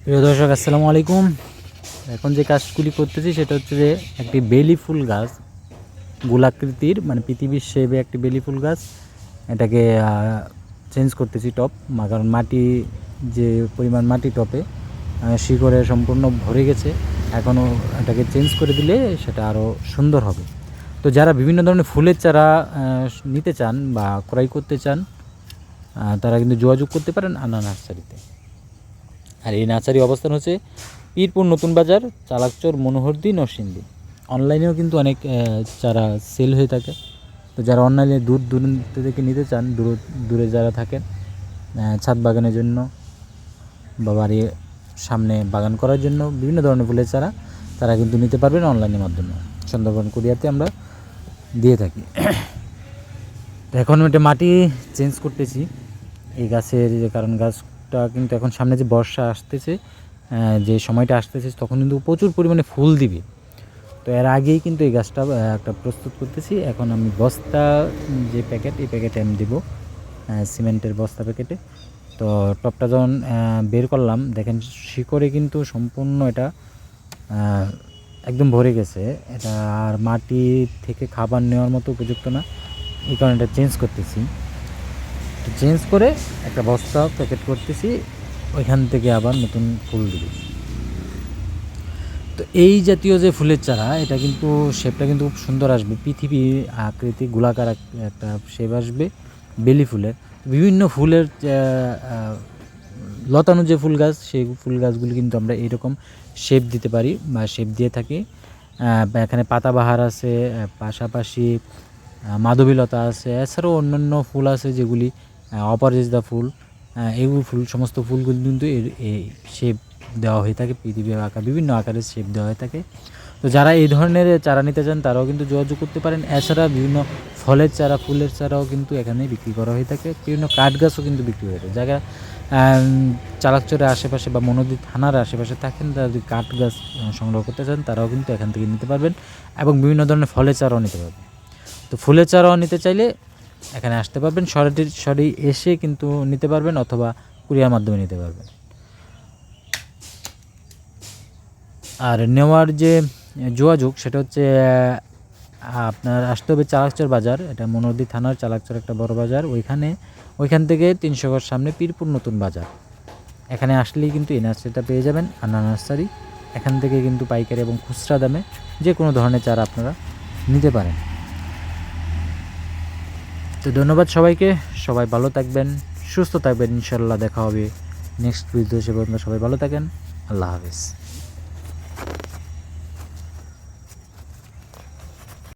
প্রিয় দর্শক, আসসালামু আলাইকুম। এখন যে কাজগুলি করতেছি সেটা হচ্ছে যে একটি বেলি ফুল গাছ, গোলাকৃতির মানে পৃথিবীর শেপে একটি বেলি ফুল গাছ, এটাকে চেঞ্জ করতেছি টপ। কারণ মাটি, যে পরিমাণ মাটি টপে শিকড়ে সম্পূর্ণ ভরে গেছে, এখনও এটাকে চেঞ্জ করে দিলে সেটা আরও সুন্দর হবে। তো যারা বিভিন্ন ধরনের ফুলের চারা নিতে চান বা ক্রয় করতে চান, তারা কিন্তু যোগাযোগ করতে পারেন আন্না নার্সারিতে। আর এই নার্সারি অবস্থান হচ্ছে পীরপুর নতুন বাজার, চালাকচর, মনোহরদী, নরসিংদী। অনলাইনেও কিন্তু অনেক চারা সেল হয়ে থাকে। তো যারা অনলাইনে দূর দূরান্ত থেকে নিতে চান, দূরে যারা থাকেন, ছাদ বাগানের জন্য বা বাড়ির সামনে বাগান করার জন্য বিভিন্ন ধরনের ফুলের চারা তারা কিন্তু নিতে পারবেন অনলাইনের মাধ্যমে। সুন্দরবন কুরিয়াতে আমরা দিয়ে থাকি। তো এখন এটা মাটি চেঞ্জ করতেছি এই গাছের, কারণ গাছটা কিন্তু এখন সামনে যে বর্ষা আসতেছে, যে সময়টা আসতেছে, তখন কিন্তু প্রচুর পরিমাণে ফুল দিবে। তো এর আগেই কিন্তু এই গাছটা একটা প্রস্তুত করতেছি। এখন আমি বস্তা, যে প্যাকেট, এই প্যাকেটে আমি দেবো সিমেন্টের বস্তা প্যাকেটে। তো টপটা যখন বের করলাম, দেখেন শিকড়ে কিন্তু সম্পূর্ণ এটা একদম ভরে গেছে। এটা আর মাটি থেকে খাবার নেওয়ার মতো উপযুক্ত না, এই কারণে এটা চেঞ্জ করতেছি। চেঞ্জ করে একটা বস্তা প্যাকেট করতেছি, ওইখান থেকে আবার নতুন ফুল দিবে। তো এই জাতীয় যে ফুলের চারা, এটা কিন্তু শেপটা কিন্তু খুব সুন্দর আসবে, পৃথিবী আকৃতি গোলাকার একটা শেপ আসবে বেলি ফুলের। বিভিন্ন ফুলের লতানো যে ফুল গাছ, সেই ফুল গাছগুলি কিন্তু আমরা এইরকম শেপ দিতে পারি বা শেপ দিয়ে থাকি। এখানে পাতাবাহার আছে, পাশাপাশি মাধবীলতা আছে, এছাড়াও অন্যান্য ফুল আছে যেগুলি অপরাজিতা ফুল, এইগুলো ফুল, সমস্ত ফুলগুলি কিন্তু এই শেপ দেওয়া হয়ে থাকে, পৃথিবীর আকার, বিভিন্ন আকারের শেপ দেওয়া হয়ে থাকে। তো যারা এই ধরনের চারা নিতে চান তারাও কিন্তু যোগাযোগ করতে পারেন। এছাড়া বিভিন্ন ফলের চারা, ফুলের চারাও কিন্তু এখানে বিক্রি করা হয়ে থাকে। বিভিন্ন কাঠ গাছও কিন্তু বিক্রি হয়ে থাকে। যারা চালাকচরের আশেপাশে বা মনোদী থানার আশেপাশে থাকেন, তারা যদি কাঠ গাছ সংগ্রহ করতে চান তারাও কিন্তু এখান থেকে নিতে পারবেন, এবং বিভিন্ন ধরনের ফলের চারাও নিতে পারবেন। তো ফুলের চারাও নিতে চাইলে এখানে আসতে পারবেন, সরাসরি এসে কিন্তু নিতে পারবেন, অথবা কুরিয়ার মাধ্যমে নিতে পারবেন। আর নেওয়ার যে যোগাযোগ, সেটা হচ্ছে আপনার আসতে হবে চালাকচর বাজার, এটা মনোহরদী থানার চালাকচর একটা বড় বাজার, ওইখান থেকে 300 গজ সামনে পীরপুর নতুন বাজার। এখানে আসলেই কিন্তু এই নার্সারিটা পেয়ে যাবেন, আন্না নার্সারি। এখান থেকে কিন্তু পাইকারি এবং খুচরা দামে যে কোনো ধরনের চারা আপনারা নিতে পারেন। তো ধন্যবাদ সবাইকে, সবাই ভালো থাকবেন, সুস্থ থাকবেন, ইনশাল্লাহ দেখা হবে নেক্সট ভিডিও। সে পর্যন্ত সবাই ভালো থাকেন, আল্লাহ হাফেজ।